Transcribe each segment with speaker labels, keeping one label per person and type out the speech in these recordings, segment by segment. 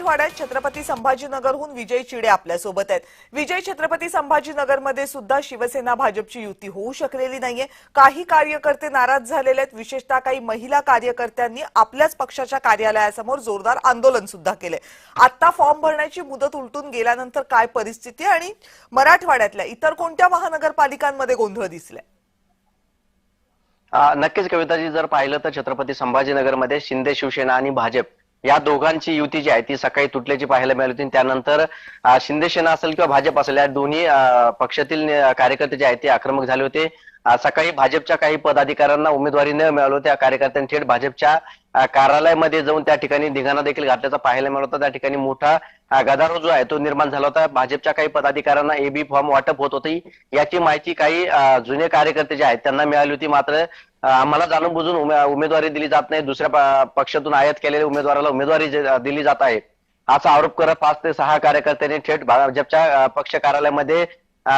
Speaker 1: मराठवाड्यात छत्रपती संभाजीनगरहून विजय चिडे आपल्यासोबत आहेत। विजय, छत्रपती संभाजीनगरमध्ये सुद्धा शिवसेना भाजपची युती होऊ शकलेली नाहीये। काही कार्यकर्ते नाराज झालेले आहेत। विशेषतः काही महिला कार्यकर्त्यांनी आपल्याच पक्षाच्या कार्यालयासमोर जोरदार आंदोलन सुद्धा केले। आता फॉर्म भरण्याची मुदत उलटून गेल्यानंतर काय परिस्थिती आणि मराठवाड्यातल्या इतर कोणत्या महानगरपालिकांमध्ये गोंधळ दिसलाय?
Speaker 2: नक्कीच कविताजी, जर पाहिलं तर छत्रपती संभाजीनगरमध्ये शिंदे शिवसेना आणि भाजप या दोघांची युती जी आहे ती सकाळी तुटल्याची पाहायला मिळाली होती। त्यानंतर शिंदे सेना असेल किंवा भाजप असेल या दोन्ही पक्षातील कार्यकर्ते जे आहेत ते आक्रमक झाले होते। सकाळी भाजपच्या काही पदाधिकाऱ्यांना उमेदवारी न मिळाली, त्या कार्यकर्त्यांनी थेट भाजपच्या कार्यालयामध्ये जाऊन त्या ठिकाणी धिंगाणा देखील घातल्याचा पाहायला मिळाला होता। त्या ठिकाणी मोठा गदारोळ जो आहे तो निर्माण झाला होता। भाजपच्या काही पदाधिकाऱ्यांना एबी फॉर्म वाटप होत होती याची माहिती काही जुने कार्यकर्ते जे आहेत त्यांना मिळाली होती। मात्र आम्हाला जाणून बुजून उमेदवारी दिली जात नाही, दुसऱ्या पक्षातून आयात केलेल्या उमेदवाराला उमेदवारी दिली जात आहे असा आरोप करत 5 ते 6 कार्यकर्त्यांनी थेट भाजपच्या पक्ष कार्यालयामध्ये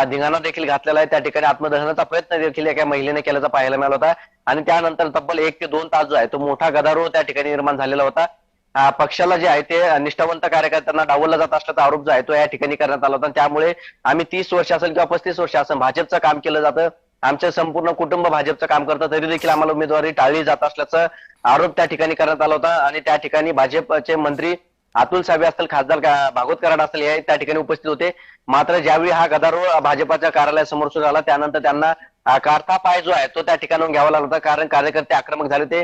Speaker 2: धिंगाणा देखील घातलेला आहे। त्या ठिकाणी आत्मदहनाचा प्रयत्न देखील एका महिलेने केल्याचा पाहायला मिळाला होता आणि त्यानंतर तब्बल 1 ते 2 तास जो आहे तो मोठा गदारोळ त्या ठिकाणी निर्माण झालेला होता। पक्षाला जे आहे ते निष्ठावंत कार्यकर्त्यांना डावलला जात असल्याचा आरोप जो आहे तो या ठिकाणी करण्यात आला होता। त्यामुळे आम्ही 30 वर्ष असेल किंवा 35 वर्ष असेल भाजपचं काम केलं जातं, आमचं संपूर्ण कुटुंब भाजपचं काम करतं, तरी देखील आम्हाला उमेदवारी टाळली जात असल्याचा आरोप त्या ठिकाणी करण्यात आला होता। आणि त्या ठिकाणी भाजपचे मंत्री अतुल सावे असतील, खासदार भागवत कराड असतील हे त्या ठिकाणी उपस्थित होते। मात्र ज्यावेळी हा गदारोळ भाजपच्या कार्यालयासमोर सुरू झाला त्यानंतर त्यांना काढता पाय जो आहे तो त्या ठिकाणाहून घ्यावा लागला होता, कारण कार्यकर्ते आक्रमक झाले होते।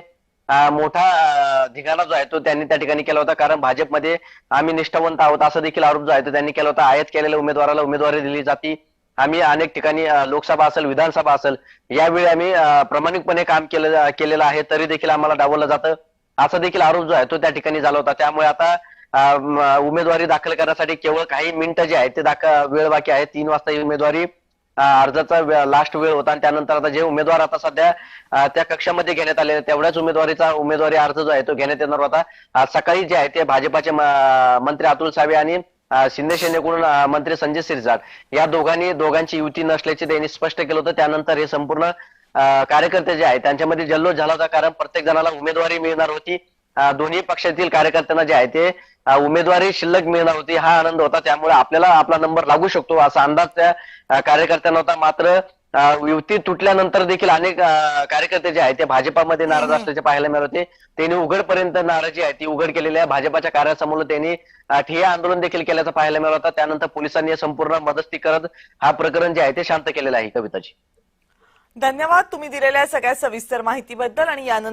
Speaker 2: मोठा धिंगाणा जो आहे तो त्यांनी त्या ठिकाणी केला होता, कारण भाजपमध्ये आम्ही निष्ठावंत आहोत असा देखील आरोप जो आहे तो त्यांनी केला होता। आयात केलेल्या उमेदवाराला उमेदवारी दिली जाते, आम्ही अनेक ठिकाणी लोकसभा असेल विधानसभा असेल यावेळी आम्ही प्रामाणिकपणे काम केलेलं आहे, तरी देखील आम्हाला डावललं जातं असा देखील आरोप जो आहे तो त्या ठिकाणी झाला होता। त्यामुळे आता उमेदवारी दाखल करण्यासाठी केवळ काही मिनिटं जे आहेत ते वेळ बाकी आहे। 3 वाजता ही उमेदवारी अर्जाचा लास्ट वेळ होता आणि त्यानंतर आता जे उमेदवार आता सध्या त्या कक्षामध्ये घेण्यात आले तेवढ्याच उमेदवारी अर्ज जो आहे तो घेण्यात येणार होता। सकाळी जे आहे ते भाजपाचे मंत्री अतुल सावे आणि शिंदे सेनेकडून मंत्री संजय शिरसाट या दोघांची युती नसल्याचे त्यांनी स्पष्ट केलं होतं। त्यानंतर हे संपूर्ण कार्यकर्ते जे आहेत त्यांच्यामध्ये जल्लोष झाला होता, कारण प्रत्येक जणाला उमेदवारी मिळणार होती। दोन्ही पक्षातील कार्यकर्त्यांना जे आहे ते उमेदवारी शिल्लक मिळणार होती, हा आनंद होता। त्यामुळे आपल्याला आपला नंबर लागू शकतो असा अंदाज त्या कार्यकर्त्यांना होता। मात्र युती तुटल्यानंतर देखील अनेक कार्यकर्ते जे आहेत ते भाजपामध्ये नाराज असल्याचे पाहायला मिळत होते। त्यांनी उघडपर्यंत नाराजी आहे ती उघड केलेली आहे। भाजपाच्या कार्यालयासमोर त्यांनी ठिय्या आंदोलन देखील केल्याचं पाहायला मिळत होता। त्यानंतर पोलिसांनी संपूर्ण मदती करत हा प्रकरण जे आहे ते शांत केलेलं आहे। कविताजी,
Speaker 1: धन्यवाद तुम्ही दिलेल्या सगळ्या सविस्तर माहितीबद्दल आणि यानंतर